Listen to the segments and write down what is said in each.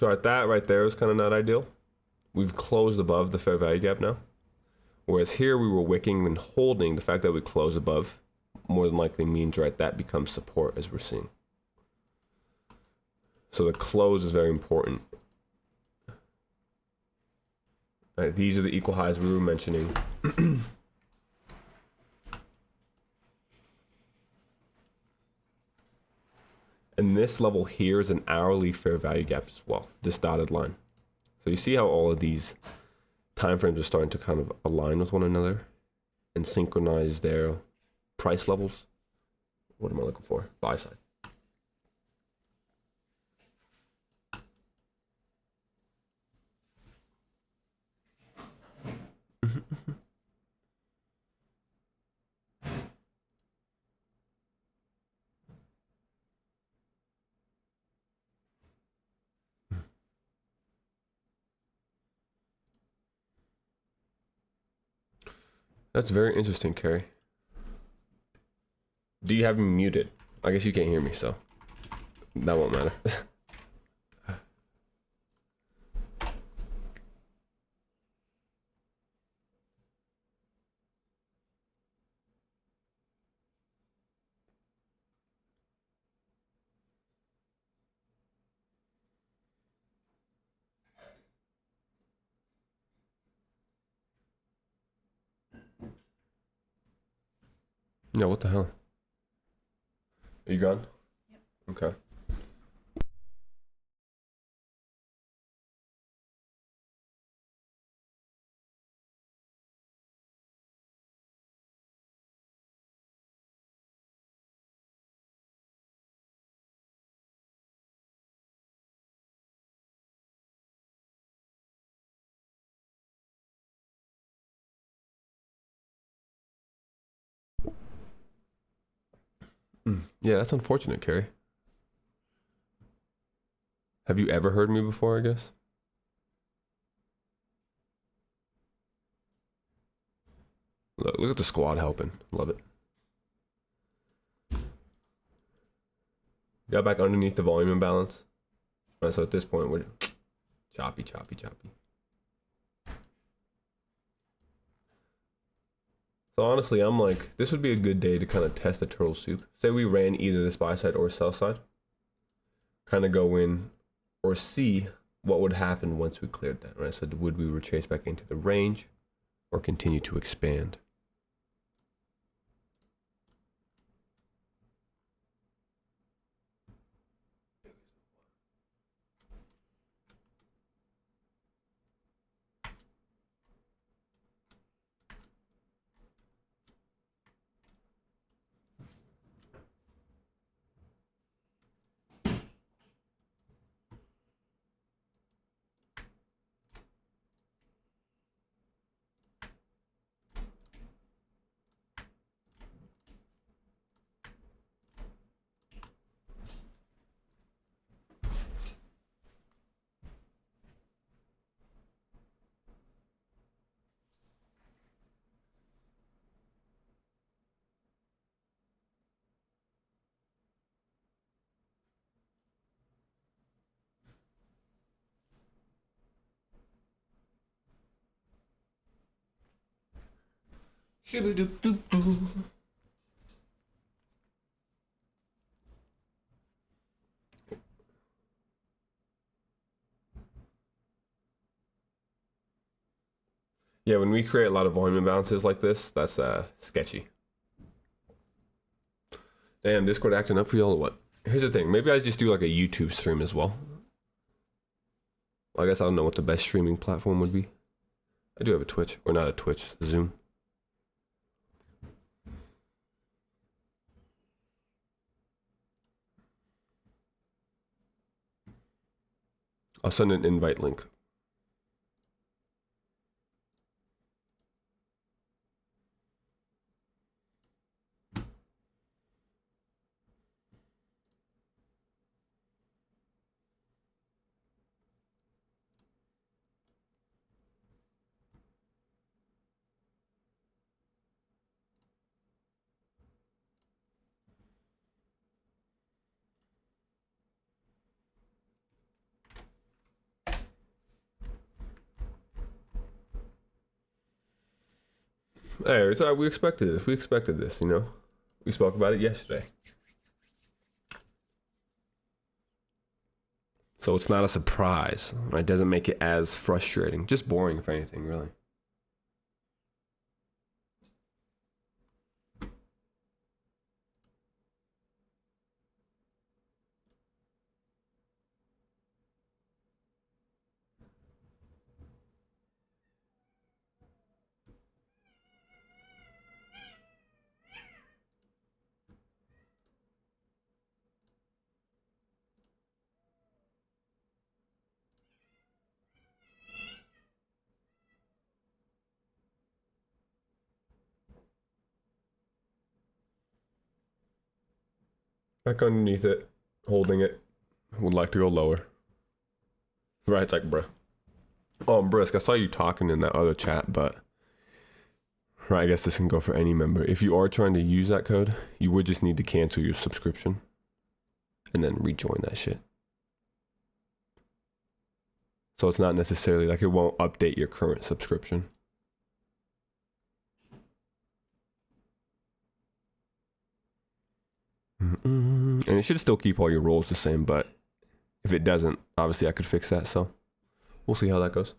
So at that right there is kind of not ideal. We've closed above the fair value gap now. Whereas here we were wicking and holding. The fact that we close above more than likely means, right, that becomes support as we're seeing. So the close is very important. Right, these are the equal highs we were mentioning. And this level here is an hourly fair value gap as well, this dotted line. So you see how all of these time frames are starting to kind of align with one another and synchronize their price levels. What am I looking for? Buy side. That's very interesting, Carrie. Do you have me muted? I guess you can't hear me, so that won't matter. Yeah, what the hell? Are you gone? Yep. Okay. Yeah, that's unfortunate, Carrie. Have you ever heard me before, I guess? Look at the squad helping. Love it. Got back underneath the volume imbalance. Right, so at this point, we're choppy. So honestly, I'm like, this would be a good day to kind of test the turtle soup. Say we ran either this buy side or sell side. Kind of go in or see what would happen once we cleared that, right? So would we retrace back into the range or continue to expand? Yeah, when we create a lot of volume imbalances like this, that's sketchy. Damn, Discord acting up for y'all or what? Here's the thing, maybe I just do like a YouTube stream as well. I guess I don't know what the best streaming platform would be. I do have a Twitch, or not a Twitch, Zoom. I'll send an invite link. Hey, it's all right. We expected this. We expected this, you know? We spoke about it yesterday. So it's not a surprise, right? It doesn't make it as frustrating. Just boring, if anything, really. Back underneath it, holding it. Would like to go lower. Right, it's like, bruh. Brisk, I saw you talking in that other chat, but right, I guess this can go for any member. If you are trying to use that code, you would just need to cancel your subscription and then rejoin that shit. So it's not necessarily like it won't update your current subscription. And it should still keep all your roles the same, but if it doesn't, obviously I could fix that. So we'll see how that goes.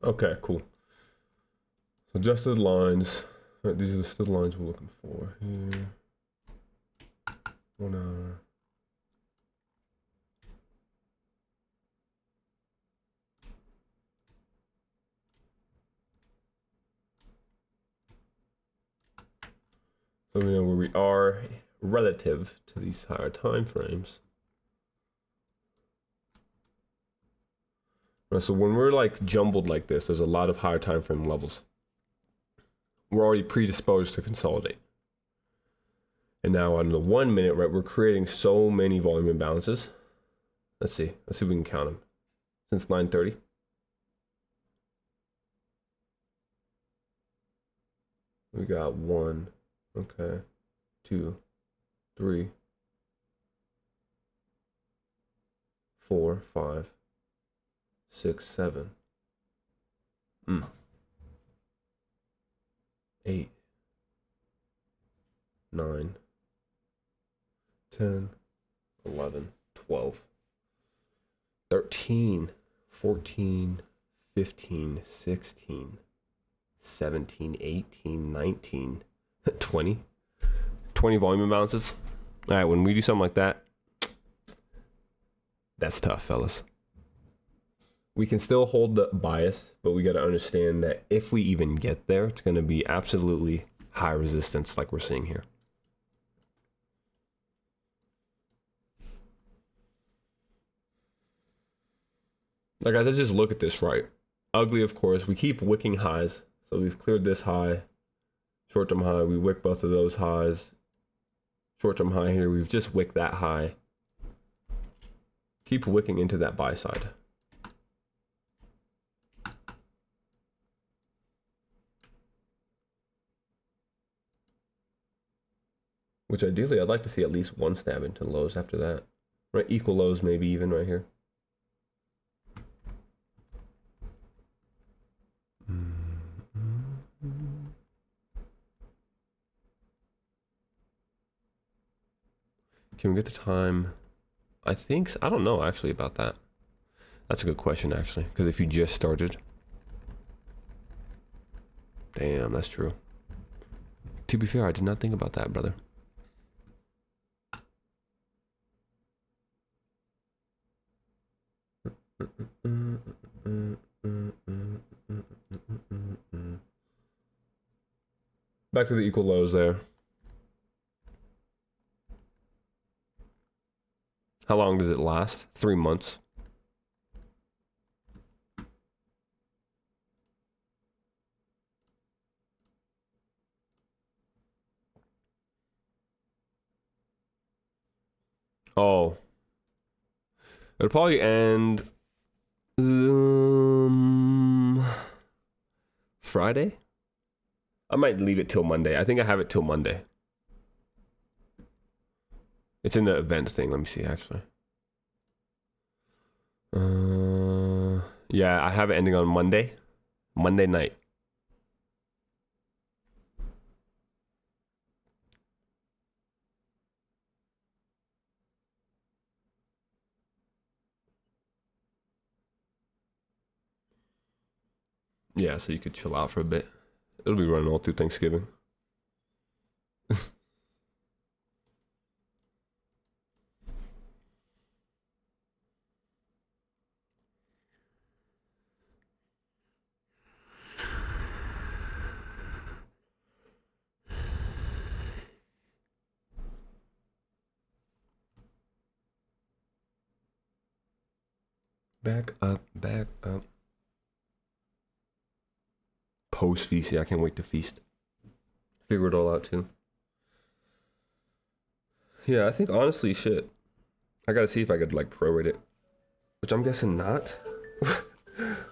Okay, cool. So adjusted lines. Right, these are the still lines we're looking for here. 1 hour. So we know where we are relative to these higher time frames. Right, so when we're like jumbled like this, there's a lot of higher time frame levels. We're already predisposed to consolidate. And now on the 1 minute, right, we're creating so many volume imbalances. Let's see if we can count them. Since 9:30. We got 1, okay, 2, 3, 4, 5, 6, 7, 8, 9, 10, 11, 12, 13, 14, 15, 16, 17, 18, 19, 20. 20 volume imbalances. All right, when we do something like that, that's tough, fellas. We can still hold the bias, but we got to understand that if we even get there, it's going to be absolutely high resistance like we're seeing here. Now, guys, let's just look at this, right? Ugly, of course. We keep wicking highs. So we've cleared this high, short-term high. We wick both of those highs. Short-term high here. We've just wicked that high. Keep wicking into that buy side. Which ideally, I'd like to see at least one stab into lows after that. Right, equal lows maybe even right here. Can we get the time? I think, I don't know actually about that. That's a good question actually, because if you just started. Damn, that's true. To be fair, I did not think about that, brother. Back to the equal lows there. How long does it last? 3 months. Oh. It'll probably end Friday? I might leave it till Monday. I think I have it till Monday. It's in the event thing. Let me see actually. Yeah, I have it ending on Monday. Monday night. Yeah, so you could chill out for a bit. It'll be running all through Thanksgiving. Back up, back up. Post feast, yeah, I can't wait to feast. Figure it all out too. Yeah, I think honestly, shit. I gotta see if I could like prorate it, which I'm guessing not.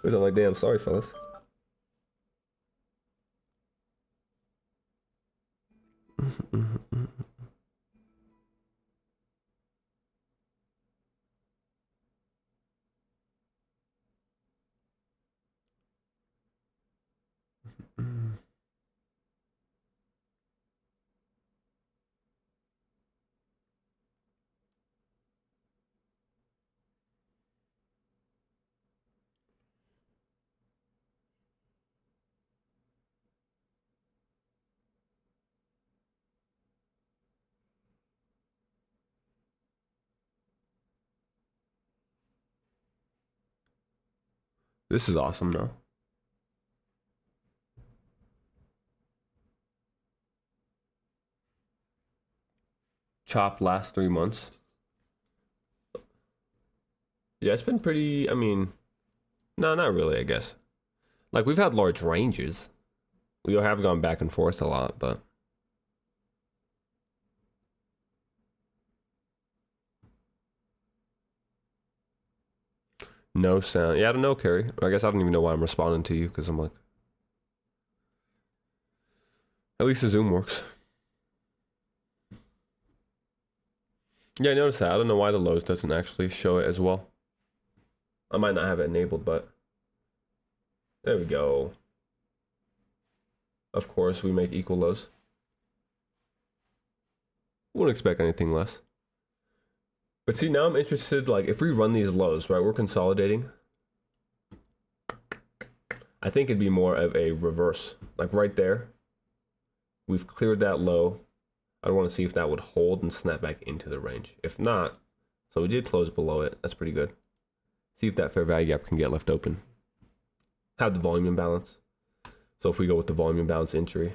Which I'm like, damn, sorry, fellas. This is awesome, though. Chop last 3 months. Yeah, it's been pretty. I mean, no, not really. I guess. Like we've had large ranges. We have gone back and forth a lot, but no sound. Yeah, I don't know, Carrie. I guess I don't even know why I'm responding to you because I'm like, at least the Zoom works. Yeah, I noticed that. I don't know why the lows doesn't actually show it as well. I might not have it enabled, but there we go. Of course, we make equal lows. Wouldn't expect anything less. But see, now I'm interested, like, if we run these lows, right, we're consolidating. I think it'd be more of a reverse. Like, right there, we've cleared that low. I want to see if that would hold and snap back into the range. If not, so we did close below it. That's pretty good. See if that fair value gap can get left open. Have the volume imbalance. So if we go with the volume imbalance entry,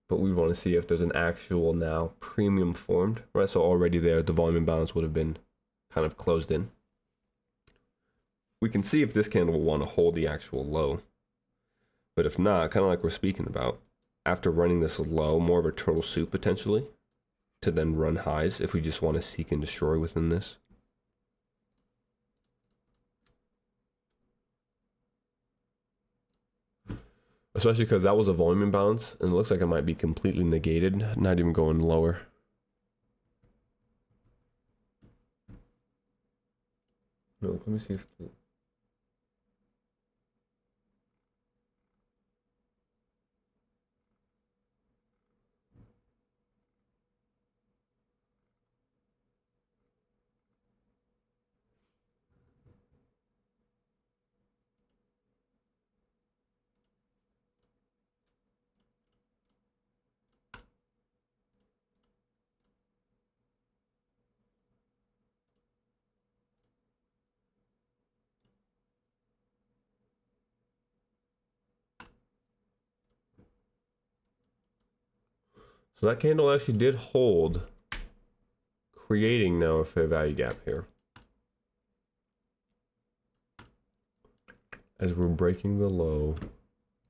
but we want to see if there's an actual now premium formed, right? So already there, the volume imbalance would have been kind of closed in. We can see if this candle will want to hold the actual low. But if not, kind of like we're speaking about, after running this low, more of a turtle soup potentially, to then run highs if we just want to seek and destroy within this. Especially because that was a volume imbalance, and it looks like it might be completely negated, not even going lower. No, let me see if... So that candle actually did hold, creating now a fair value gap here. As we're breaking the low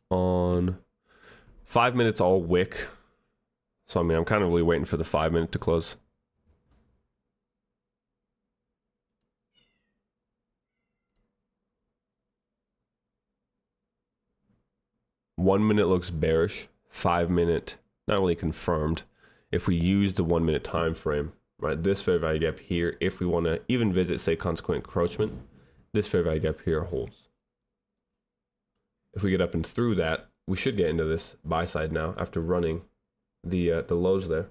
on 5 minutes all wick. So I mean, I'm kind of really waiting for the 5 minute to close. One minute looks bearish, 5 minute, not really confirmed. If we use the 1 minute time frame, right, this fair value gap here, if we want to even visit, say, consequent encroachment, this fair value gap here holds. If we get up and through that, we should get into this buy side now after running the lows there.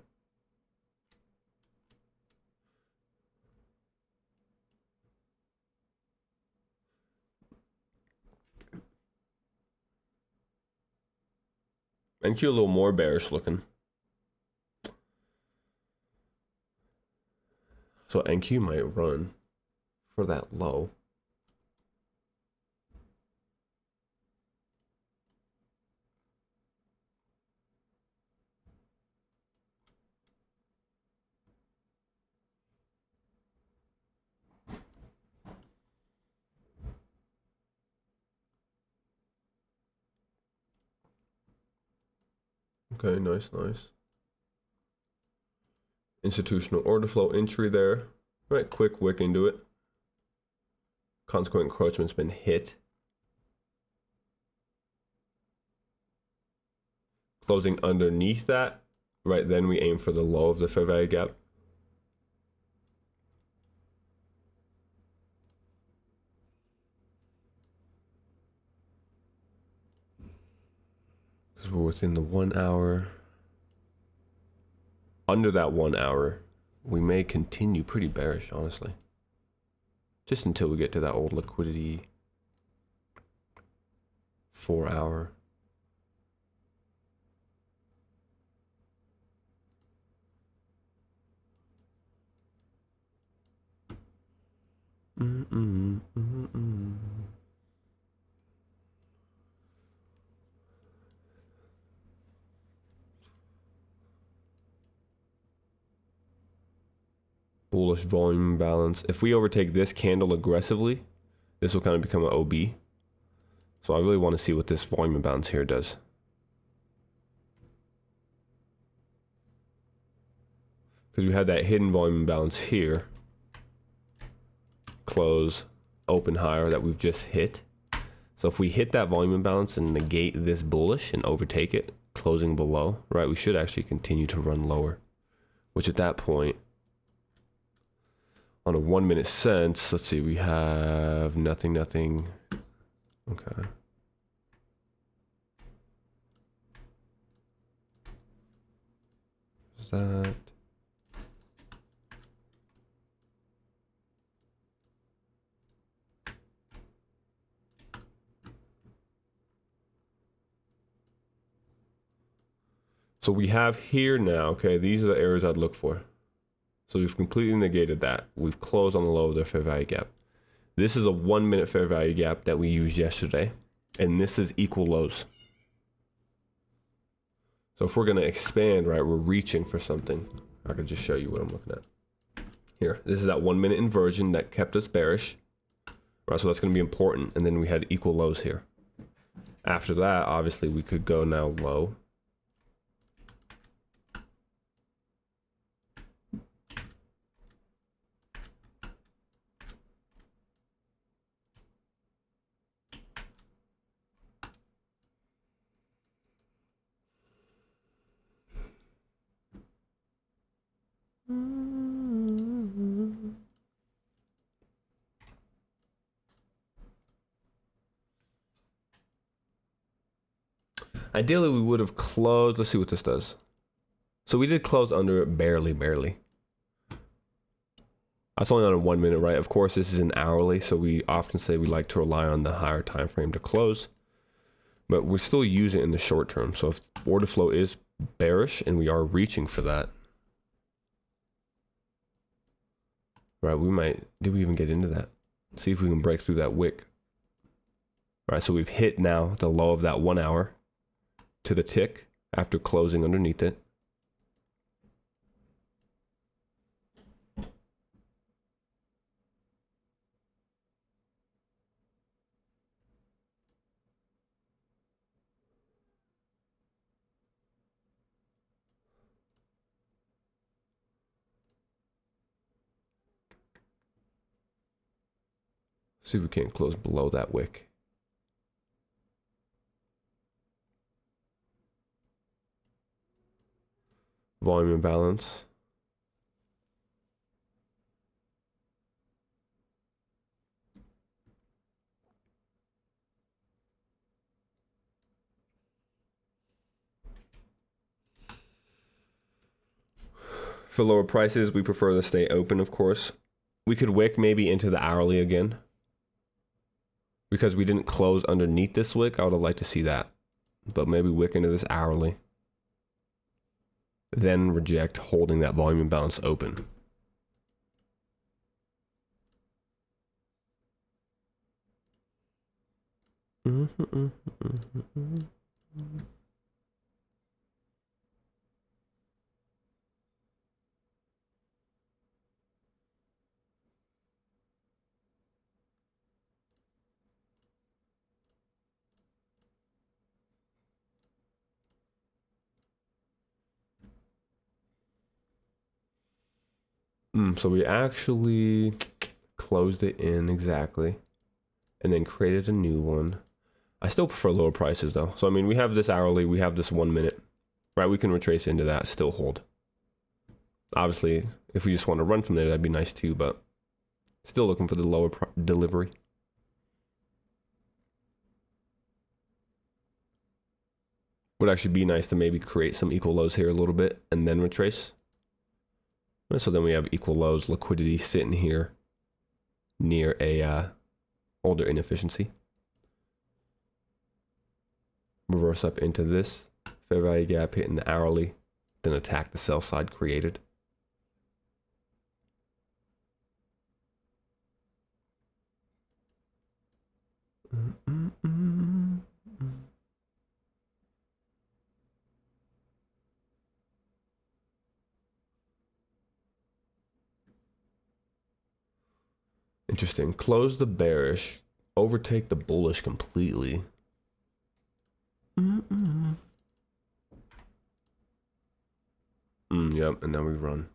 NQ a little more bearish looking. So NQ might run for that low. Okay, nice, nice. Institutional order flow entry there. Right, quick wick into it. Consequent encroachment's been hit. Closing underneath that, right, then we aim for the low of the fair value gap. Because we're within the 1 hour. Under that 1 hour, we may continue pretty bearish, honestly. Just until we get to that old liquidity 4 hour. Bullish volume balance. If we overtake this candle aggressively, this will kind of become an OB. So I really want to see what this volume imbalance here does. Because we had that hidden volume imbalance here. Close, open higher that we've just hit. So if we hit that volume imbalance and negate this bullish and overtake it, closing below, right, we should actually continue to run lower. Which at that point, on a 1 minute sense, let's see, we have nothing. Okay. Is that? So we have here now, okay, these are the areas I'd look for. So we've completely negated that. We've closed on the low of the fair value gap. This is a 1 minute fair value gap that we used yesterday. And this is equal lows. So if we're going to expand, right, we're reaching for something. I can just show you what I'm looking at. Here, this is that 1 minute inversion that kept us bearish. Right, so that's going to be important. And then we had equal lows here. After that, obviously, we could go now low. Ideally, we would have closed. Let's see what this does. So we did close under it barely. That's only on a 1 minute, right? Of course, this is an hourly, so we often say we like to rely on the higher time frame to close. But we still use it in the short term. So if order flow is bearish and we are reaching for that, right, we might, did we even get into that? See if we can break through that wick. All right, so we've hit now the low of that 1 hour to the tick after closing underneath it. See if we can't close below that wick. Volume imbalance. For lower prices, we prefer to stay open, of course. We could wick maybe into the hourly again. Because we didn't close underneath this wick, I would have liked to see that. But maybe wick into this hourly. Then reject, holding that volume imbalance open. So we actually closed it in exactly. And then created a new one. I still prefer lower prices though. So I mean, we have this hourly, we have this 1 minute. Right, we can retrace into that, still hold. Obviously, if we just want to run from there, that'd be nice too, but still looking for the lower delivery. Would actually be nice to maybe create some equal lows here a little bit and then retrace. So then we have equal lows, liquidity sitting here near a older inefficiency. Reverse up into this fair value gap, hitting the hourly, then attack the sell side created. Interesting. Close the bearish, overtake the bullish completely. Yep, and then we run.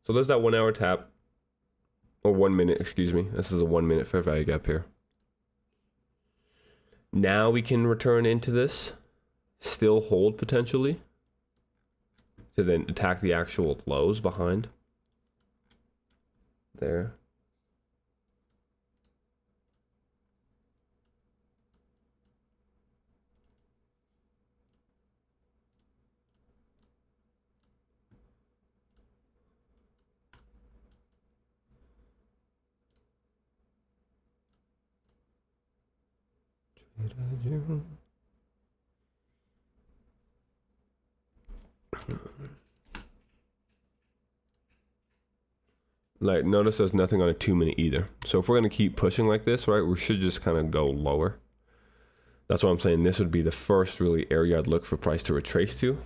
So there's that 1 hour tap. Or 1 minute, excuse me. This is a 1 minute fair value gap here. Now we can return into this. Still hold potentially. To then attack the actual lows behind. There. Like, notice there's nothing on a 2 minute either. So if we're going to keep pushing like this, right, we should just kind of go lower. That's why I'm saying this would be the first really area I'd look for price to retrace to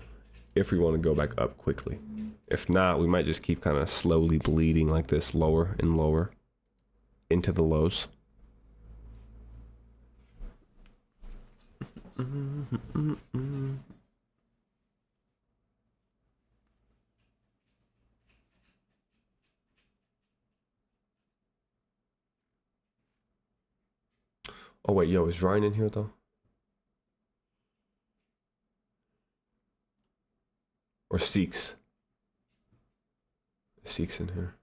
if we want to go back up quickly. If not, we might just keep kind of slowly bleeding like this, lower and lower into the lows. Oh wait, yo, is Ryan in here though? Or Seeks? Seeks in here.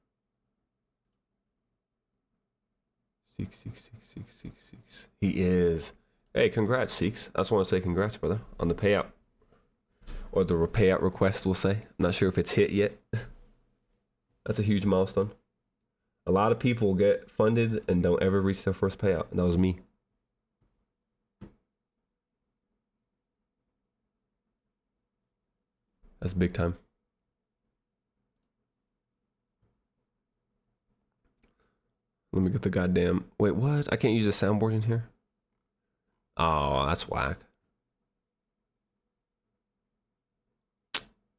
Six. He is. Hey, congrats, Seeks. I just want to say congrats, brother, on the payout. Or the payout request, we'll say. I'm not sure if it's hit yet. That's a huge milestone. A lot of people get funded and don't ever reach their first payout. And that was me. That's big time. Let me get the goddamn... Wait, what? I can't use the soundboard in here? Oh, that's whack.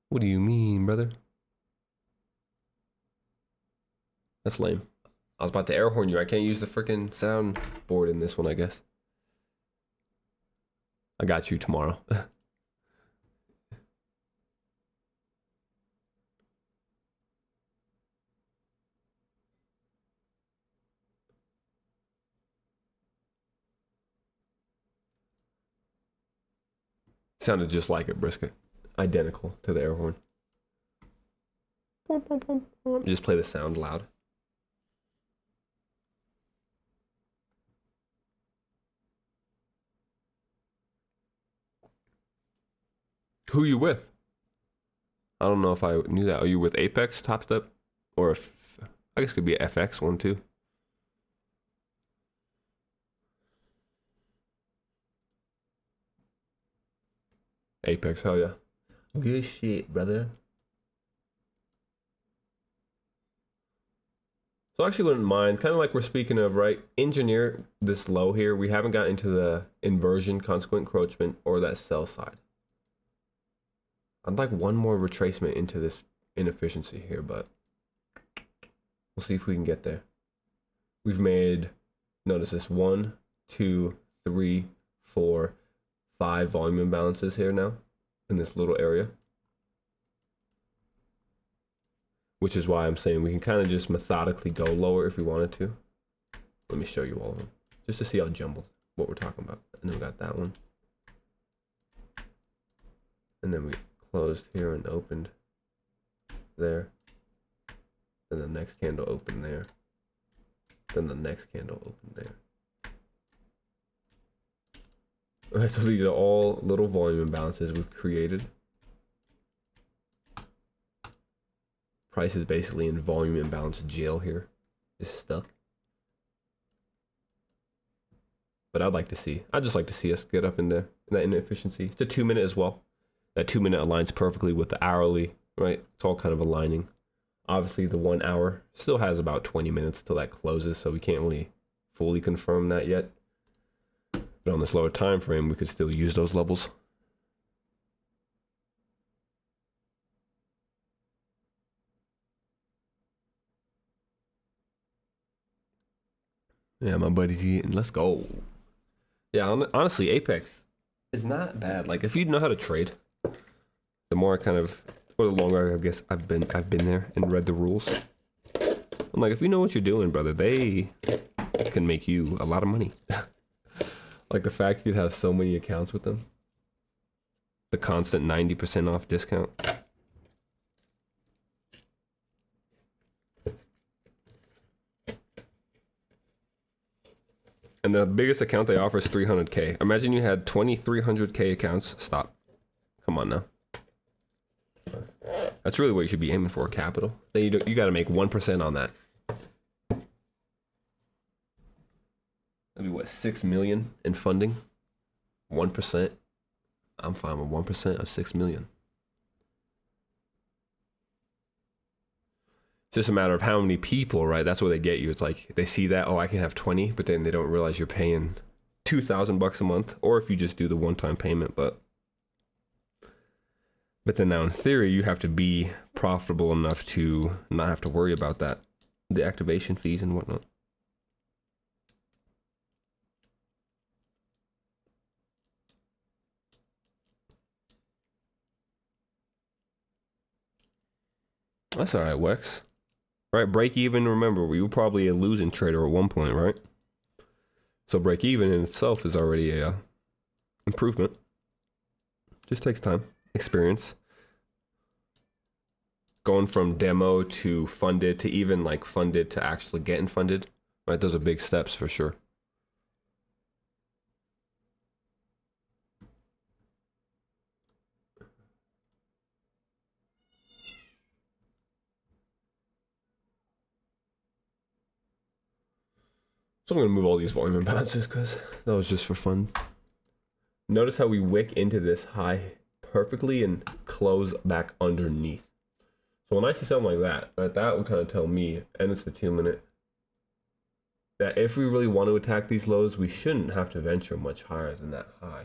What do you mean, brother? That's lame. I was about to air horn you. I can't use the freaking soundboard in this one, I guess. I got you tomorrow. Sounded just like it, Brisket. Identical to the air horn. Just play the sound loud. Who you with? I don't know if I knew that. Are you with Apex, Top Step? Or if I guess it could be an FX one too. Apex, hell yeah. Good shit, brother. So I actually wouldn't mind, kind of like we're speaking of, right? Engineer this low here. We haven't gotten into the inversion, consequent encroachment, or that sell side. I'd like one more retracement into this inefficiency here, but we'll see if we can get there. We've made, notice this, 1, 2, 3, 4, 5 volume imbalances here now in this little area. Which is why I'm saying we can kind of just methodically go lower if we wanted to. Let me show you all of them, just to see how jumbled what we're talking about. And then we got that one. And then we closed here and opened there. Then the next candle opened there. Then the next candle opened there. Alright, so these are all little volume imbalances we've created. Price is basically in volume imbalance jail here. It's stuck. But I'd just like to see us get up in that inefficiency. It's a 2-minute as well. That 2-minute aligns perfectly with the hourly, right? It's all kind of aligning. Obviously the 1 hour still has about 20 minutes till that closes, so we can't really fully confirm that yet. But on this lower time frame, we could still use those levels. Yeah, my buddy's eating. Let's go. Yeah, honestly, Apex is not bad. Like, if you know how to trade, the more I kind of, or the longer I guess I've been there and read the rules. I'm like, if you know what you're doing, brother, they can make you a lot of money. Like the fact you'd have so many accounts with them. The constant 90% off discount. And the biggest account they offer is 300K. Imagine you had 2,300K accounts. Stop. Come on now. That's really what you should be aiming for, capital. Then you got to make 1% on that. That'd be what, 6 million in funding? 1%. I'm fine with 1% of 6 million. It's just a matter of how many people, right? That's where they get you. It's like they see that, oh, I can have 20, but then they don't realize you're paying $2,000 a month, or if you just do the one-time payment. But then now in theory, you have to be profitable enough to not have to worry about that, the activation fees and whatnot. That's all right, Wex. Right, break even. Remember, we were probably a losing trader at one point, right? So break even in itself is already a improvement. Just takes time, experience. Going from demo to funded to even like funded to actually getting funded right? Those are big steps for sure. So I'm going to move all these volume imbalances because that was just for fun. Notice how we wick into this high perfectly and close back underneath. So when I see something like that, right, that would kind of tell me, and it's the 2-minute, that if we really want to attack these lows, we shouldn't have to venture much higher than that high.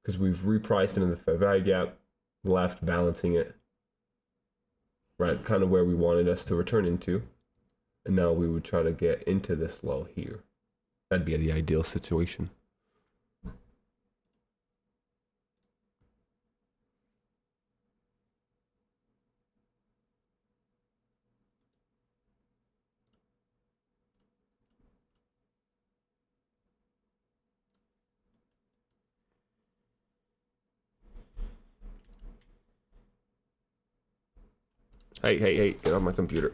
Because we've repriced into the fair value gap, left balancing it, right, kind of where we wanted us to return into. And now we would try to get into this low here. That'd be the ideal situation. Hey, get off my computer.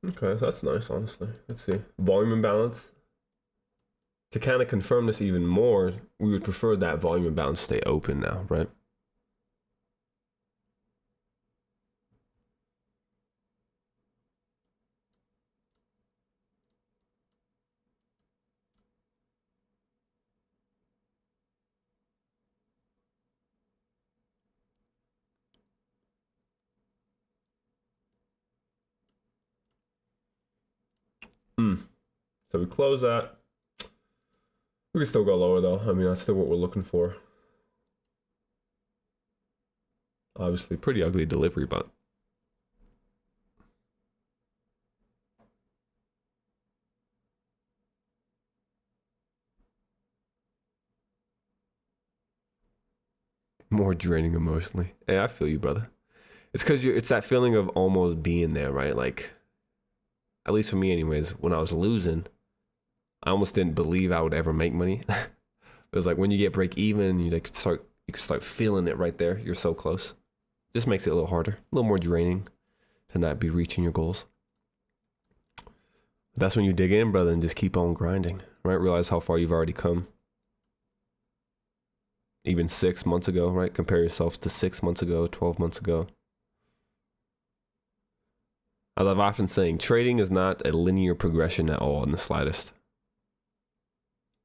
Okay, that's nice, honestly. Let's see. Volume imbalance. To kind of confirm this even more, we would prefer that volume imbalance stay open now, right? So we close that. We can still go lower though. I mean, that's still what we're looking for. Obviously, pretty ugly delivery, but more draining emotionally. Hey, I feel you, brother. It's because it's that feeling of almost being there, right? Like, at least for me, anyways. When I was losing, I almost didn't believe I would ever make money. It was like when you get break even, you can start feeling it right there. You're so close. Just makes it a little harder, a little more draining to not be reaching your goals. That's when you dig in, brother, and just keep on grinding, right? Realize how far you've already come. Even 6 months ago, right? Compare yourselves to 6 months ago, 12 months ago. As I've often saying, trading is not a linear progression at all in the slightest.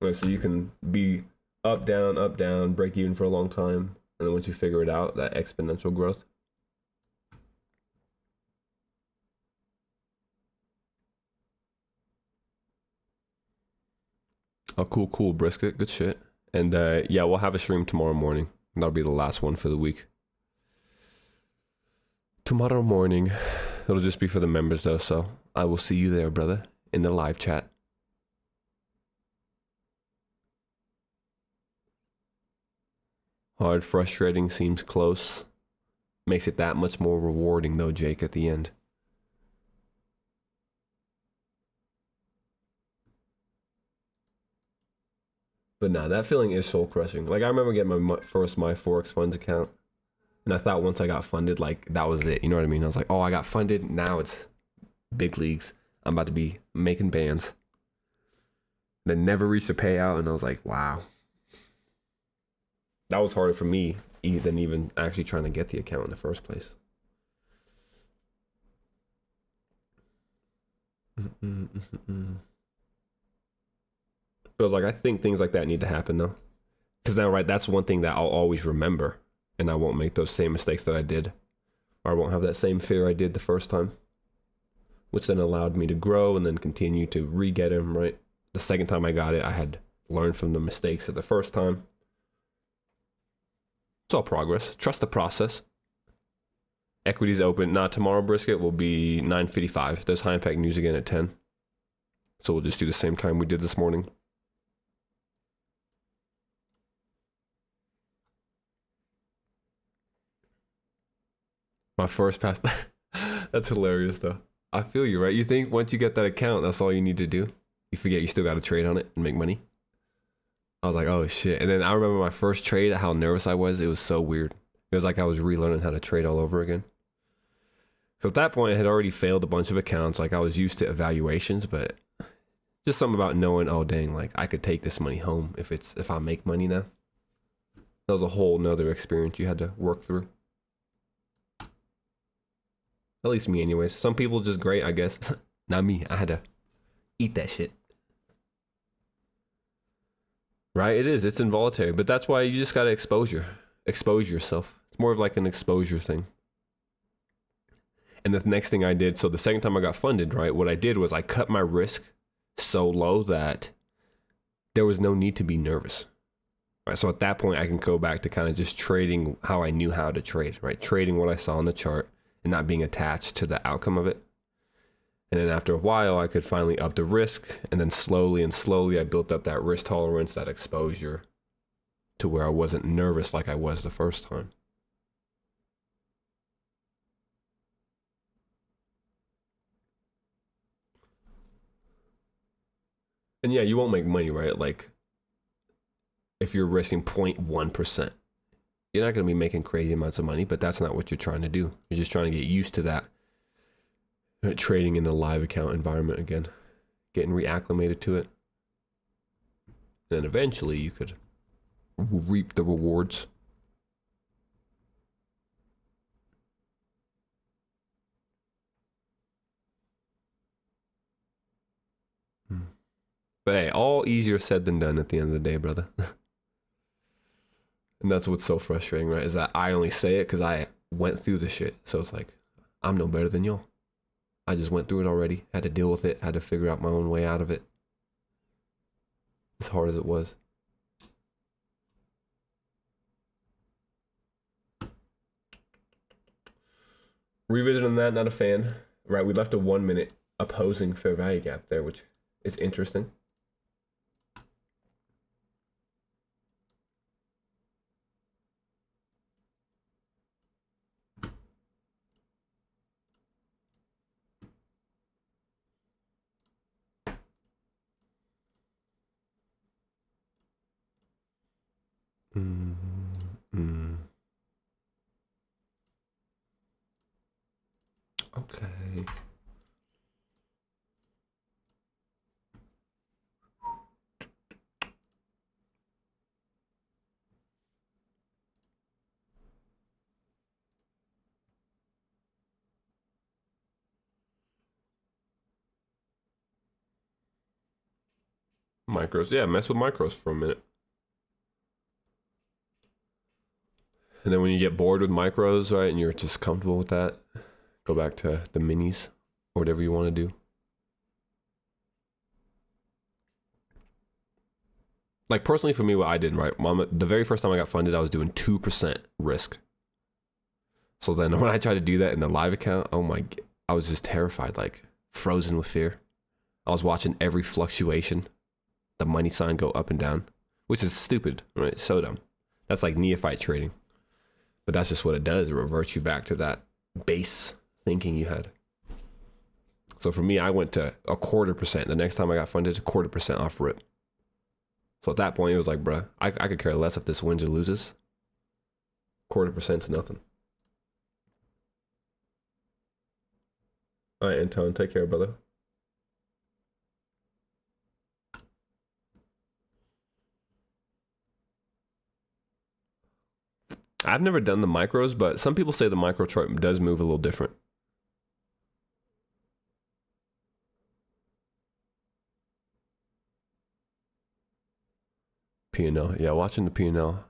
Right, so you can be up, down, break even for a long time. And then once you figure it out, that exponential growth. Oh, cool, brisket. Good shit. And yeah, we'll have a stream tomorrow morning. That'll be the last one for the week. Tomorrow morning. It'll just be for the members though, so I will see you there, brother, in the live chat. Hard, frustrating, seems close. Makes it that much more rewarding though, Jake, at the end. But nah, that feeling is soul crushing. Like I remember getting my first Forex Funds account, and I thought once I got funded, like that was it. You know what I mean? I was like, oh, I got funded. Now it's big leagues. I'm about to be making bands. Then never reached a payout, and I was like, wow. That was harder for me than even actually trying to get the account in the first place. But I was like, I think things like that need to happen though. Because now, right, that's one thing that I'll always remember. And I won't make those same mistakes that I did. Or I won't have that same fear I did the first time. Which then allowed me to grow and then continue to re-get him, right? The second time I got it, I had learned from the mistakes of the first time. It's all progress. Trust the process. Equities open. Not tomorrow, brisket will be 9:55. There's high impact news again at 10. So we'll just do the same time we did this morning. My first pass. That's hilarious though. I feel you, right? You think once you get that account, that's all you need to do. You forget you still got to trade on it and make money. I was like, oh shit. And then I remember my first trade, how nervous I was. It was so weird. It was like I was relearning how to trade all over again. So at that point, I had already failed a bunch of accounts. Like I was used to evaluations, but just something about knowing, oh dang, like I could take this money home if I make money now. That was a whole nother experience you had to work through. At least me anyways. Some people just great, I guess. Not me. I had to eat that shit. Right? It is. It's involuntary. But that's why you just gotta expose yourself. It's more of like an exposure thing. And the next thing I did, so the second time I got funded, right, what I did was I cut my risk so low that there was no need to be nervous. Right? So at that point, I can go back to kind of just trading how I knew how to trade, right? Trading what I saw on the chart and not being attached to the outcome of it. And then after a while, I could finally up the risk. And then slowly and slowly, I built up that risk tolerance, that exposure to where I wasn't nervous like I was the first time. And yeah, you won't make money, right? Like if you're risking 0.1%, you're not going to be making crazy amounts of money, but that's not what you're trying to do. You're just trying to get used to that trading in a live account environment again, getting reacclimated to it. And then eventually you could reap the rewards. But hey, all easier said than done at the end of the day, brother. And that's what's so frustrating, right? Is that I only say it because I went through the shit. So it's like, I'm no better than y'all. I just went through it already, had to deal with it, had to figure out my own way out of it. As hard as it was. Revisiting that, not a fan. Right, we left a 1 minute opposing fair value gap there, which is interesting. Okay. Micros, yeah, mess with micros for a minute. And then when you get bored with micros, right, and you're just comfortable with that, go back to the minis or whatever you want to do. Like personally for me, what I did, right, the very first time I got funded, I was doing 2% risk. So then when I tried to do that in the live account, oh my, I was just terrified, like frozen with fear. I was watching every fluctuation, the money sign go up and down, which is stupid, right? So dumb. That's like neophyte trading. But that's just what it does. It reverts you back to that base thinking you had. So for me, I went to 0.25%. The next time I got funded, 0.25% off rip. So at that point, it was like, bruh, I could care less if this wins or loses. 0.25%'s nothing. All right, Anton, take care, brother. I've never done the micros, but some people say the micro chart does move a little different. P&L, yeah, watching the P&L.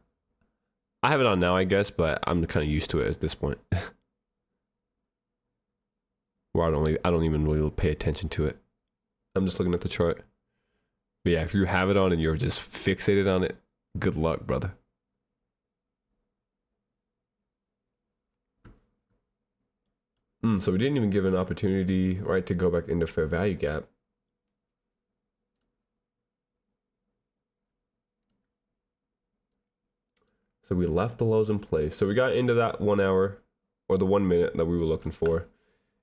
I have it on now, I guess, but I'm kind of used to it at this point. Where I don't even really pay attention to it. I'm just looking at the chart. But yeah, if you have it on and you're just fixated on it, good luck, brother. So we didn't even give an opportunity, right, to go back into fair value gap. So we left the lows in place. So we got into that 1 hour, or the 1 minute that we were looking for.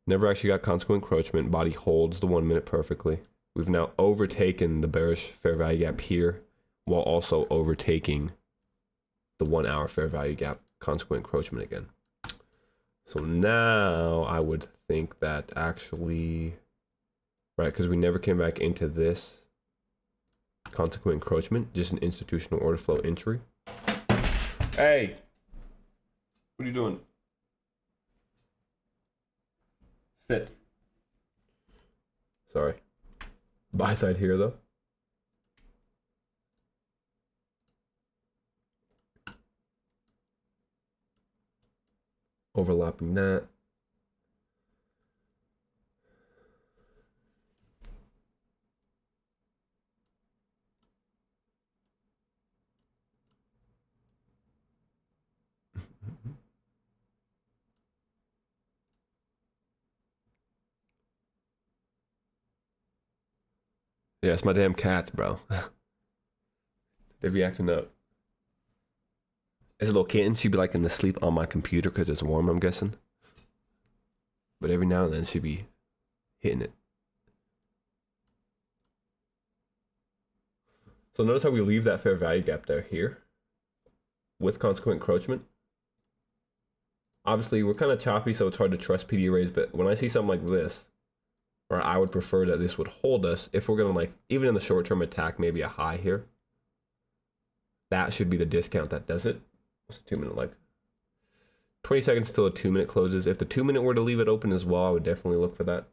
Never actually got consequent encroachment. Body holds the 1 minute perfectly. We've now overtaken the bearish fair value gap here, while also overtaking the 1 hour fair value gap consequent encroachment again. So now I would think that actually, right, because we never came back into this consequent encroachment, just an institutional order flow entry. Hey, what are you doing? Sit. Sorry. Buy side here though. Overlapping that. Yeah, it's my damn cats, bro. They be acting up. As a little kitten, she'd be like in the sleep on my computer because it's warm, I'm guessing. But every now and then she'd be hitting it. So notice how we leave that fair value gap there here with consequent encroachment. Obviously, we're kind of choppy, so it's hard to trust PD arrays, but when I see something like this, or I would prefer that this would hold us if we're gonna, like, even in the short term, attack maybe a high here. That should be the discount that does it. What's the 2 minute like? 20 seconds till a 2 minute closes. If the 2 minute were to leave it open as well, I would definitely look for that.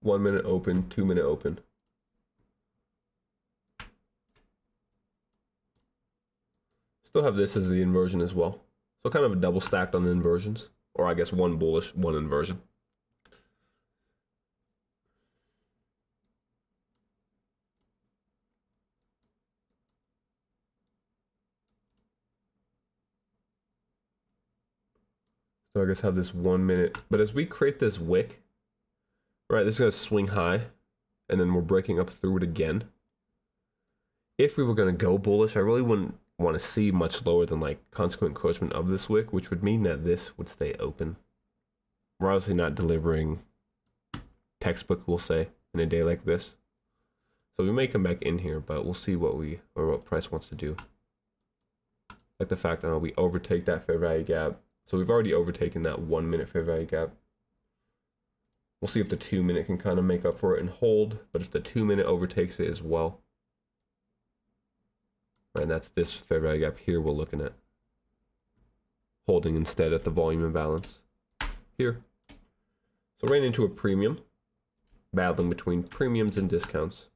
One minute open, 2 minute open. Still have this as the inversion as well. So kind of a double stacked on the inversions. Or I guess one bullish, one inversion. So I guess have this 1 minute. But as we create this wick, right, this is going to swing high. And then we're breaking up through it again. If we were going to go bullish, I really wouldn't want to see much lower than like consequent encroachment of this wick, which would mean that this would stay open. We're obviously not delivering textbook, we'll say, in a day like this. So we may come back in here, but we'll see what price wants to do. Like the fact that we overtake that fair value gap. So we've already overtaken that 1 minute fair value gap. We'll see if the 2 minute can kind of make up for it and hold, but if the 2 minute overtakes it as well, and that's this fair value gap here we're looking at. Holding instead at the volume imbalance here. So ran into a premium, battling between premiums and discounts.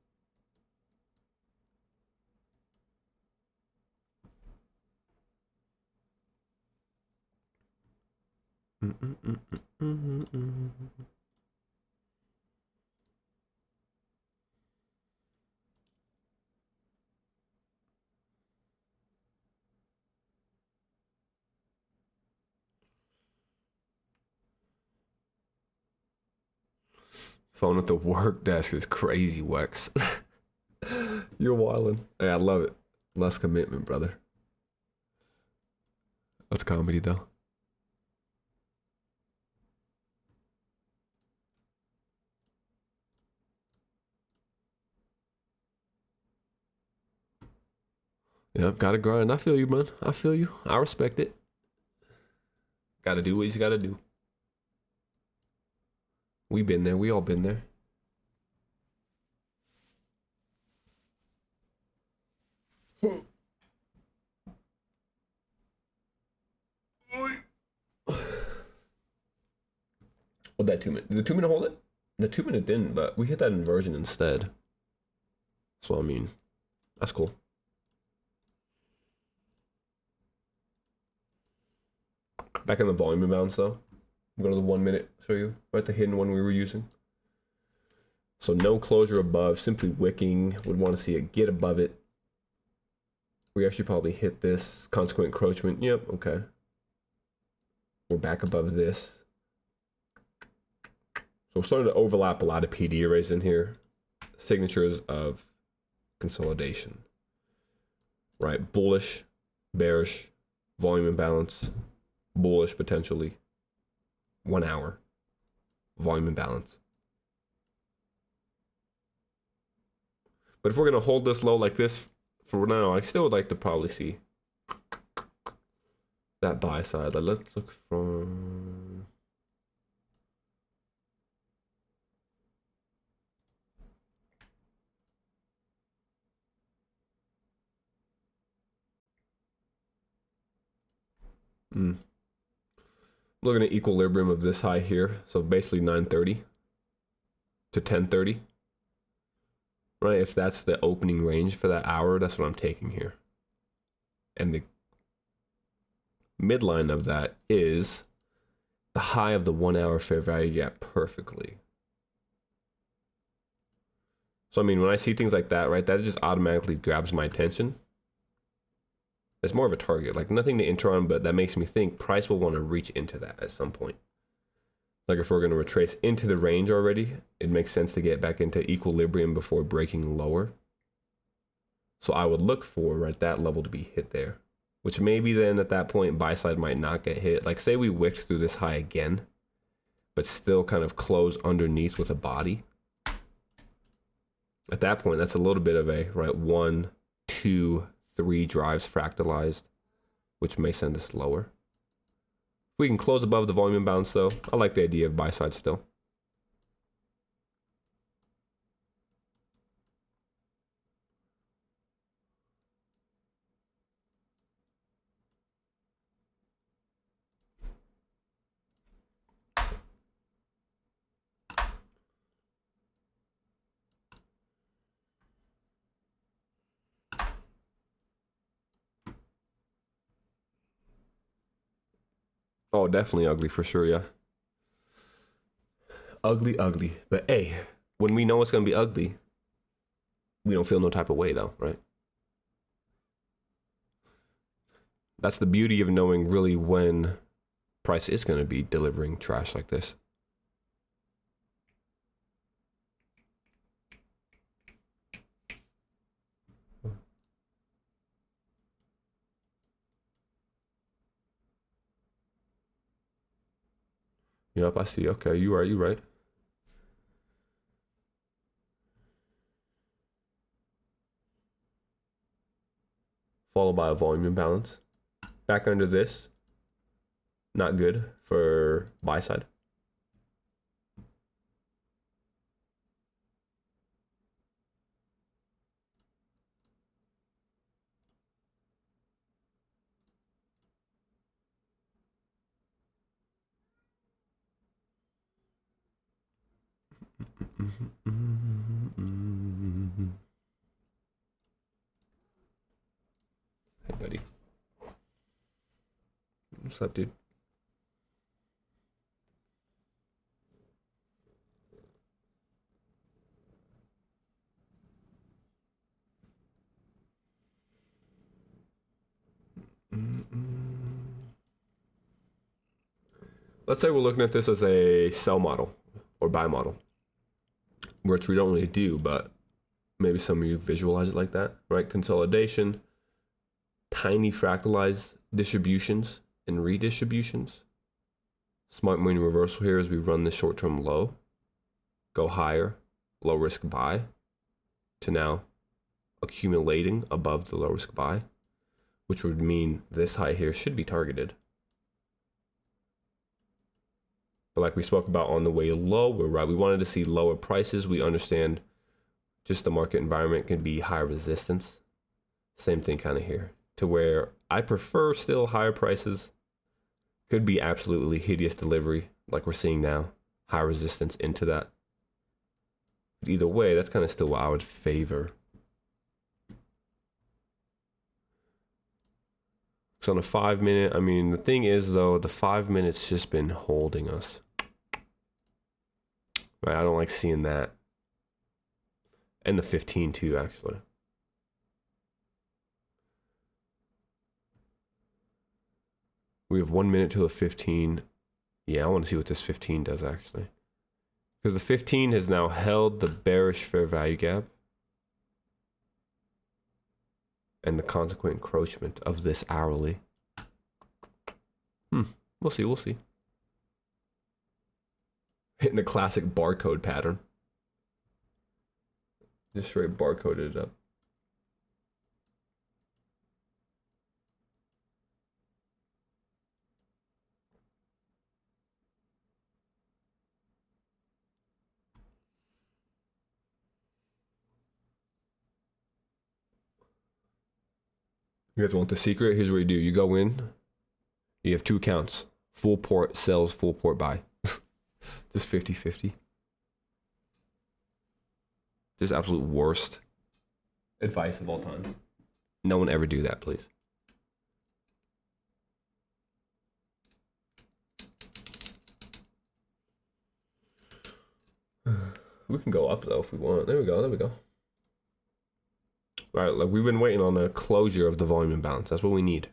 Phone at the work desk is crazy, Wex. You're wildin'. Hey, I love it. Less commitment, brother. That's comedy, though. Yep, gotta grind. I feel you, man. I feel you. I respect it. Gotta do what you gotta do. We been there. We all been there. What that 2 minute? Did the 2 minute hold it? The 2 minute didn't, but we hit that inversion instead. So I mean, that's cool. Back in the volume imbalance though. Go to the 1 minute. Show you right the hidden one we were using. So no closure above, simply wicking. Would want to see it get above it. We actually probably hit this consequent encroachment. Yep, okay. We're back above this. So we're starting to overlap a lot of PD arrays in here. Signatures of consolidation. Right, bullish, bearish, volume imbalance, bullish potentially. 1 hour, volume imbalance. But if we're gonna hold this low like this for now, I still would like to probably see that buy side. Let's look from looking at equilibrium of this high here. So basically 930 to 1030. Right, if that's the opening range for that hour, that's what I'm taking here. And the midline of that is the high of the 1 hour fair value gap perfectly. So I mean, when I see things like that, right, that just automatically grabs my attention. It's more of a target, like nothing to enter on, but that makes me think price will want to reach into that at some point. Like if we're going to retrace into the range already, it makes sense to get back into equilibrium before breaking lower. So I would look for right that level to be hit there, which maybe then at that point buy side might not get hit. Like say we wicked through this high again, but still kind of close underneath with a body. At that point, that's a little bit of a right 1, 2, 3 drives fractalized, which may send us lower. We can close above the volume imbalance though. I like the idea of buy side still. Oh, definitely ugly for sure, yeah. Ugly, ugly. But hey, when we know it's going to be ugly, we don't feel no type of way though, right? That's the beauty of knowing really when price is going to be delivering trash like this. Yep, I see. Okay, you right. Followed by a volume imbalance. Back under this. Not good for buy side. Hey, buddy. What's up, dude? Let's say we're looking at this as a sell model or buy model, which we don't really do, but maybe some of you visualize it like that, right? Consolidation, tiny fractalized distributions and redistributions. Smart money reversal here as we run this short-term low, go higher, low risk buy, to now accumulating above the low risk buy, which would mean this high here should be targeted. But like we spoke about on the way low, we're right. We wanted to see lower prices. We understand just the market environment can be high resistance. Same thing kind of here, to where I prefer still higher prices. Could be absolutely hideous delivery like we're seeing now, high resistance into that. But either way, that's kind of still what I would favor. So on a 5 minute, I mean, the thing is though, the 5 minutes just been holding us. Right, I don't like seeing that. And the 15 too, actually. We have 1 minute till the 15. Yeah, I want to see what this 15 does actually. Because the 15 has now held the bearish fair value gap and the consequent encroachment of this hourly. We'll see, we'll see. Hitting the classic barcode pattern. Just straight barcoded it up. You guys want the secret? Here's what you do. You go in, you have two accounts. Full port sells, full port buy. Just 50-50. Just absolute worst advice of all time. No one ever do that, please. We can go up though if we want. There we go, there we go. All right, look, we've been waiting on a closure of the volume imbalance. That's what we need.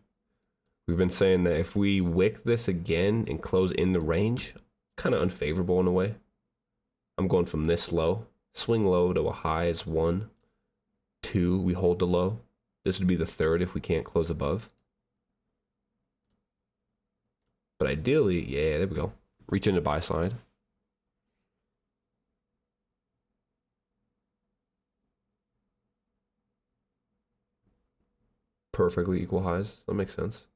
We've been saying that if we wick this again and close in the range, kind of unfavorable in a way. I'm going from this low, swing low to a high is 1, 2, we hold the low. This would be the third if we can't close above. But ideally, yeah, there we go. Reach into buy side. Perfectly equal highs. That makes sense.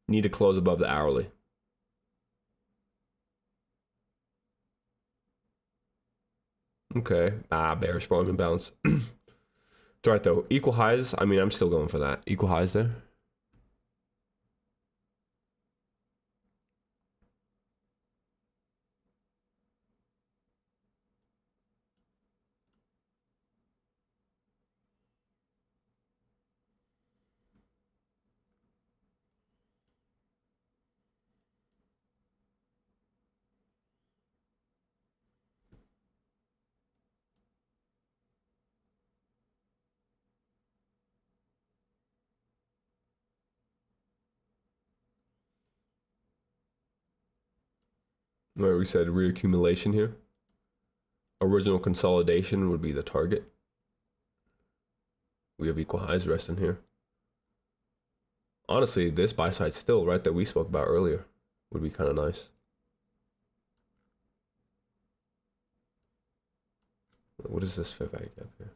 Need to close above the hourly. Okay. Bearish volume imbalance. It's all right though. Equal highs. I mean, I'm still going for that. Equal highs there. Where we said reaccumulation here. Original consolidation would be the target. We have equal highs resting here. Honestly, this buy side still, right, that we spoke about earlier would be kind of nice. What is this fair value gap here?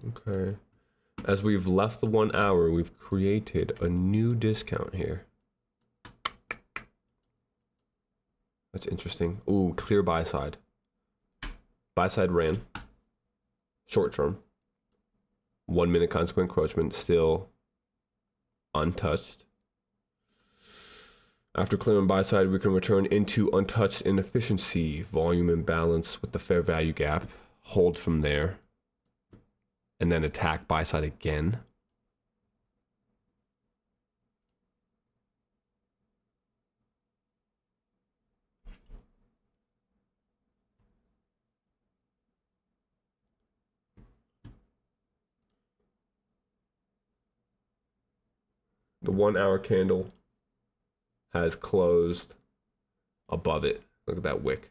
Okay. As we've left the 1 hour, we've created a new discount here. That's interesting. Ooh, clear buy side. Buy side ran. Short term. 1 minute consequent encroachment still untouched. After clearing buy side, we can return into untouched inefficiency, volume imbalance with the fair value gap. Hold from there. And then attack buy side again. The 1 hour candle has closed above it. Look at that wick.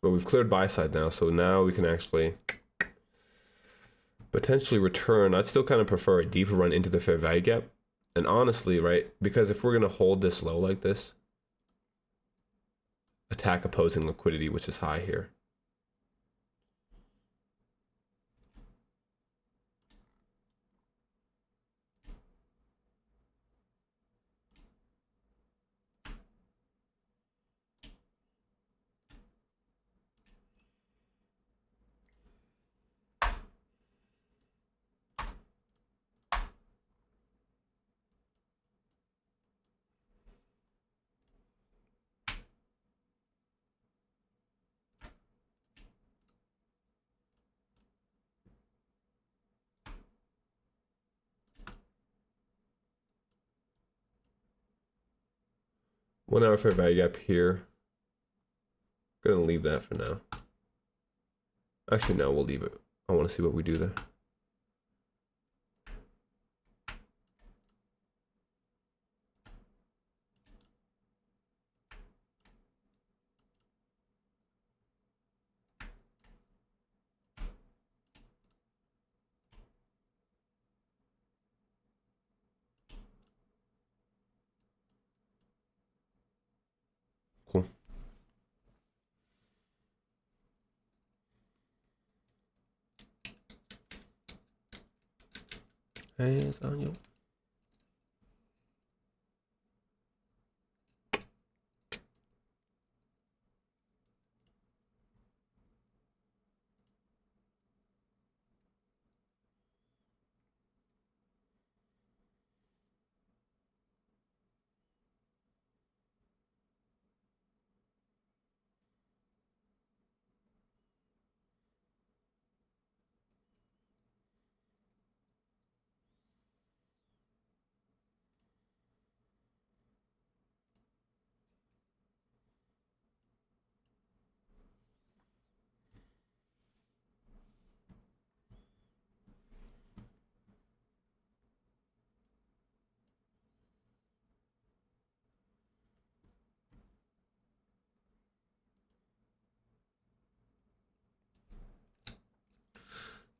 But we've cleared buy side now, so now we can actually potentially return. I'd still kind of prefer a deeper run into the fair value gap. And honestly, right, because if we're going to hold this low like this, attack opposing liquidity, which is high here. 1 hour fair value gap here. Gonna leave that for now. Actually, no, we'll leave it. I want to see what we do there. Cool. Hands on you.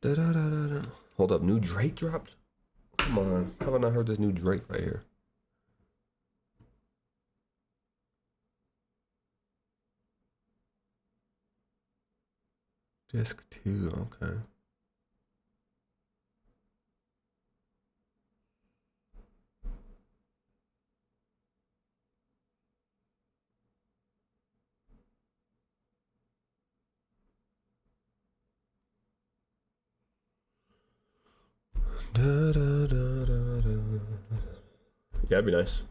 Da, da, da, da, da. Hold up, new Drake dropped? Come on, have I not heard this new Drake right here? Disc 2, okay. Da, da, da, da, da. Yeah, that'd be nice.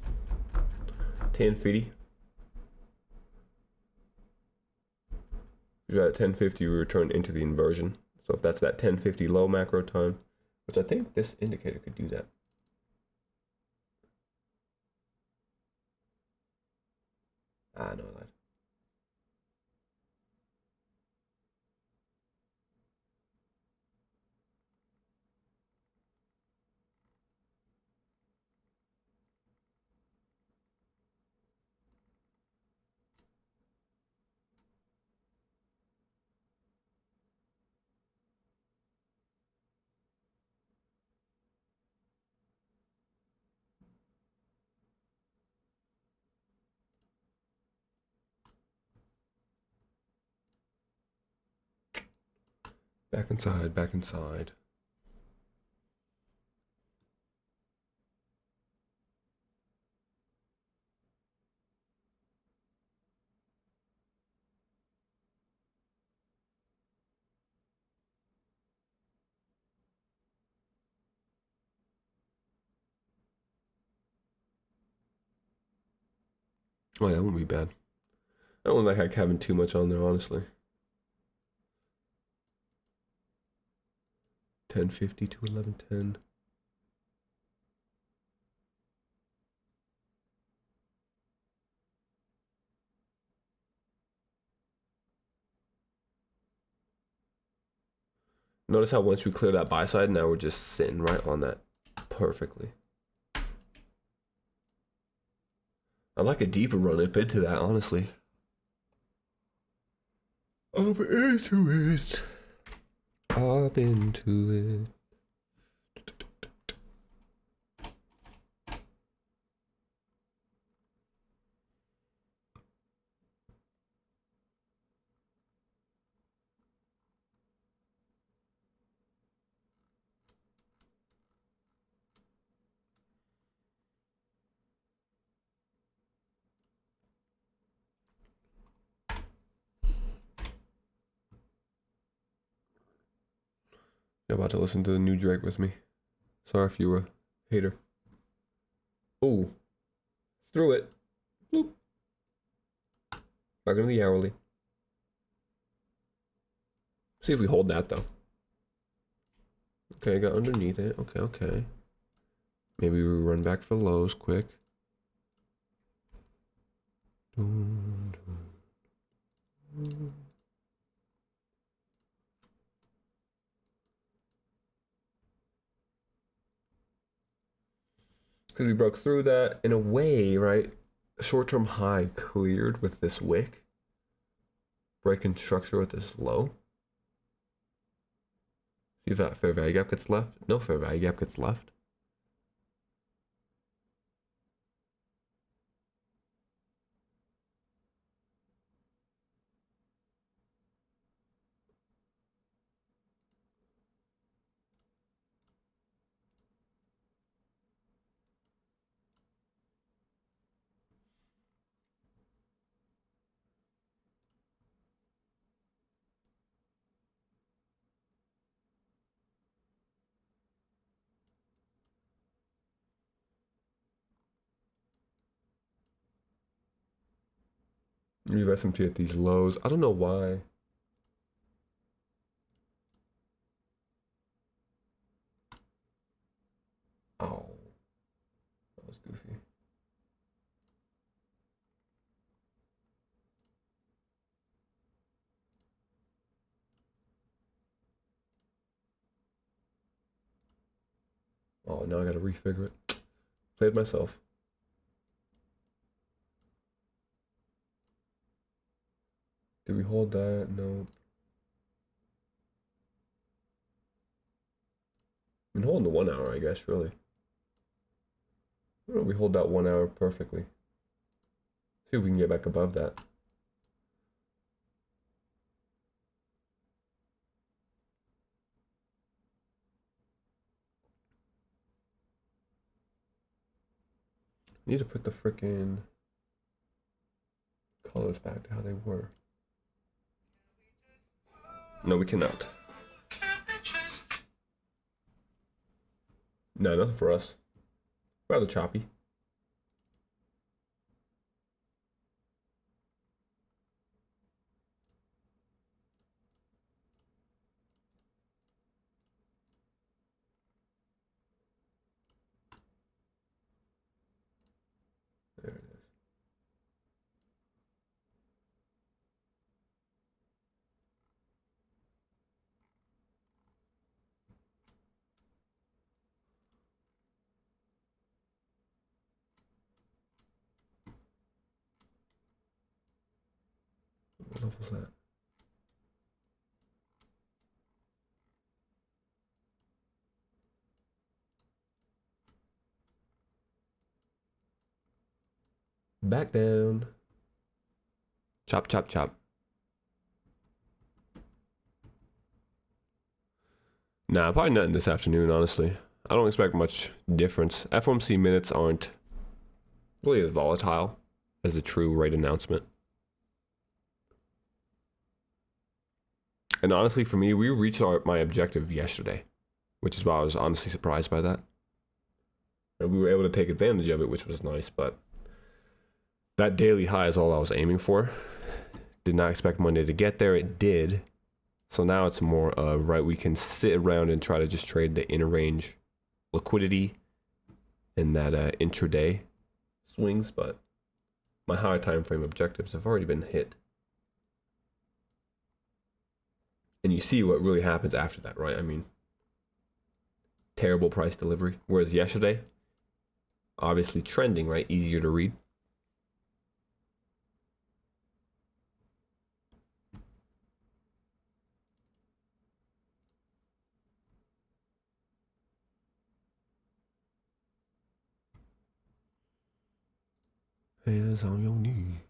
1050. If you're at 1050, we return into the inversion. So if that's that 1050 low macro time, which I think this indicator could do that. Ah, no, I lied. Back inside, back inside. Oh, yeah, that wouldn't be bad. I don't like having too much on there, honestly. 1050 to 1110. Notice how once we clear that buy side, now we're just sitting right on that perfectly. I'd like a deeper run up into that, honestly. Up into it. Up into it. You're about to listen to the new Drake with me. Sorry if you were a hater. Oh, through it. Bloop. Back into the hourly. See if we hold that though. Okay, got underneath it. Okay, okay. Maybe we run back for lows quick. Because we broke through that in a way, right? Short-term high cleared with this wick. Breaking structure with this low. See if that fair value gap gets left. No fair value gap gets left. Leave SMT at these lows. I don't know why. Oh, that was goofy. Oh, now I gotta refigure it. Played myself. Did we hold that? No. Been holding the 1 hour, I guess, really. We hold that 1 hour perfectly. See if we can get back above that. Need to put the frickin' colors back to how they were. No, we cannot. No, nothing for us. Rather choppy. There it is. What was that? Back down. Chop, chop, chop. Nah, probably nothing this afternoon, honestly. I don't expect much difference. FOMC minutes aren't really as volatile as the true rate announcement. And honestly, for me, we reached my objective yesterday, which is why I was honestly surprised by that. And we were able to take advantage of it, which was nice, but that daily high is all I was aiming for. Did not expect Monday to get there. It did. So now it's more of, right, we can sit around and try to just trade the inner range liquidity and that intraday swings, but my higher time frame objectives have already been hit. And you see what really happens after that, right? I mean, terrible price delivery. Whereas yesterday, obviously trending, right? Easier to read. Hands on your knees.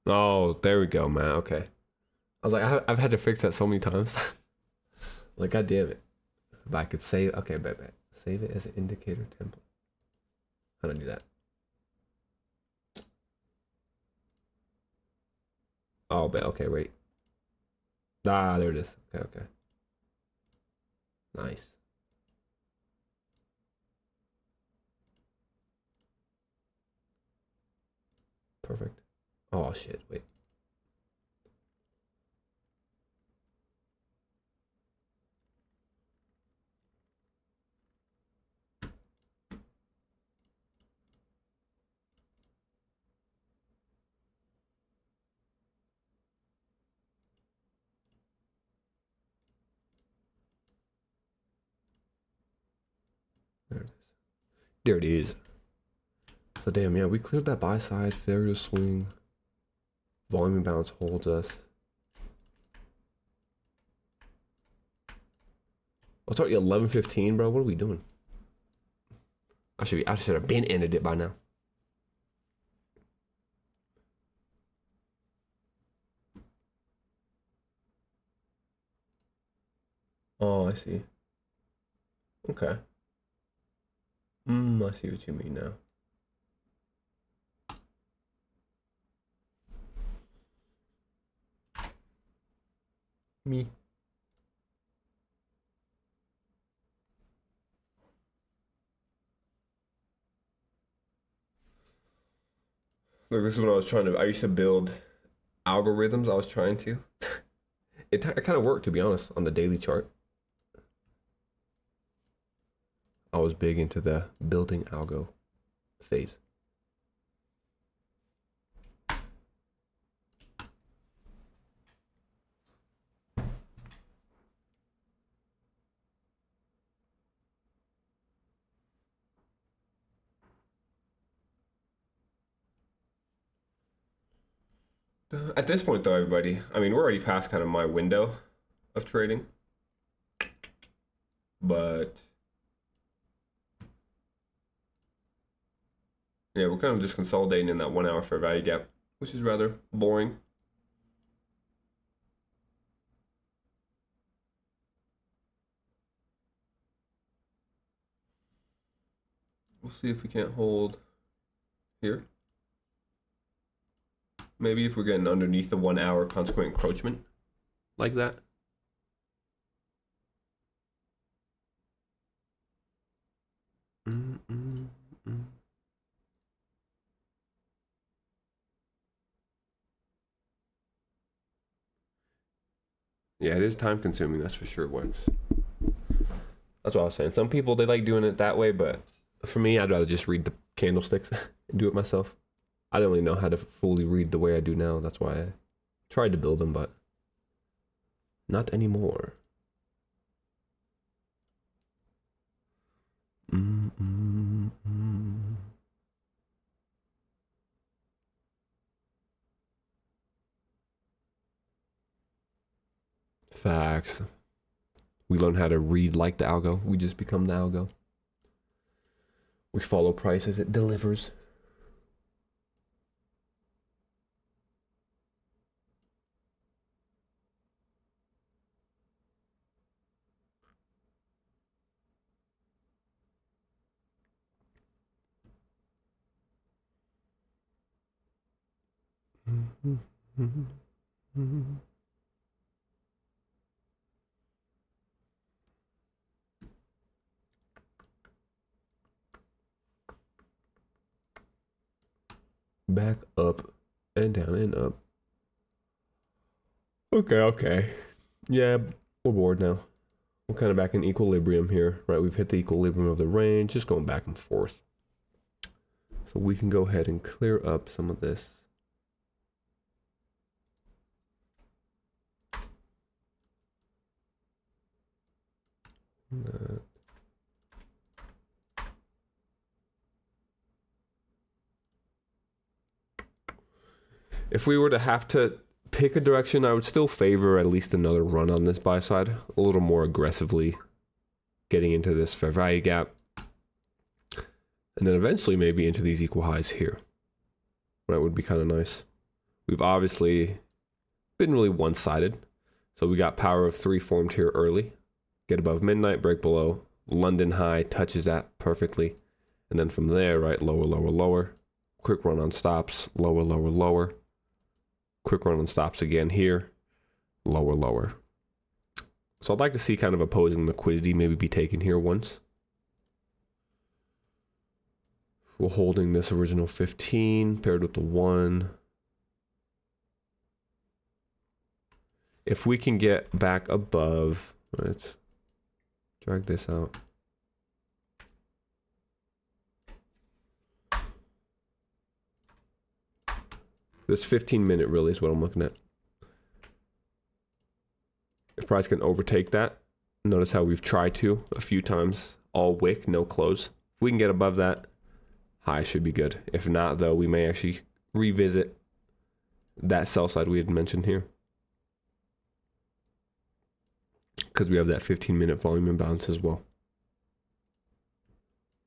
Oh, there we go, man. Okay. I was like, I've had to fix that so many times. Like, god damn it. But I could save. Okay, bet. Save it as an indicator template. How do I do that? Oh, bet. Okay, wait. Ah, there it is. Okay. Nice. Perfect. Oh, shit. Wait. There it is. There it is. So, damn, yeah, we cleared that buy side. Failure to swing. Volume bounce holds us. It's already 11:15, bro. What are we doing? I should have been ended it by now. Oh, I see. Okay. I see what you mean now. Me. Look, this is when I used to build algorithms. I was trying to. It kind of worked, to be honest, on the daily chart. I was big into the building algo phase. At this point, though, everybody, I mean, we're already past kind of my window of trading, but yeah, we're kind of just consolidating in that 1 hour fair value gap, which is rather boring. We'll see if we can't hold here. Maybe if we're getting underneath the 1 hour consequent encroachment like that. Yeah, it is time consuming, that's for sure, Wex. That's what I was saying. Some people, they like doing it that way, but for me, I'd rather just read the candlesticks and do it myself. I don't really know how to fully read the way I do now. That's why I tried to build them, but not anymore. Facts. We learn how to read like the algo. We just become the algo. We follow price as it delivers. Back up and down and up. Okay. Yeah, we're bored now. We're kind of back in equilibrium here, right? We've hit the equilibrium of the range, just going back and forth. So we can go ahead and clear up some of this. If we were to have to pick a direction, I would still favor at least another run on this buy side, a little more aggressively getting into this fair value gap, and then eventually maybe into these equal highs here. That would be kind of nice. We've obviously been really one-sided. So we got power of 3 formed here early. Get above midnight, break below. London high touches that perfectly. And then from there, right, lower, lower, lower. Quick run on stops, lower, lower, lower. Quick run on stops again here, lower, lower. So I'd like to see kind of opposing liquidity maybe be taken here once. We're holding this original 15 paired with the 1. If we can get back above, let's drag this out. This 15-minute really is what I'm looking at. If price can overtake that, notice how we've tried to a few times, all wick, no close. If we can get above that, high should be good. If not, though, we may actually revisit that sell side we had mentioned here, because we have that 15-minute volume imbalance as well.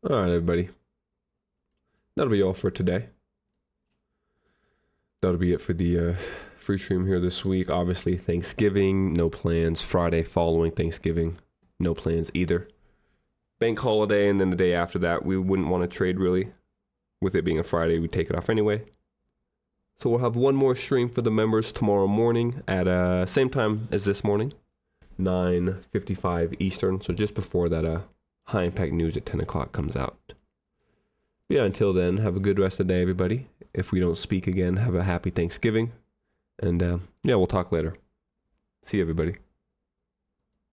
All right, everybody. That'll be all for today. That'll be it for the free stream here this week. Obviously, Thanksgiving, no plans. Friday following Thanksgiving, no plans either. Bank holiday, and then the day after that, we wouldn't want to trade really. With it being a Friday, we'd take it off anyway. So we'll have one more stream for the members tomorrow morning at same time as this morning, 9:55 Eastern. So just before that high impact news at 10 o'clock comes out. Yeah, until then, have a good rest of the day, everybody. If we don't speak again, have a happy Thanksgiving. And yeah, we'll talk later. See you, everybody.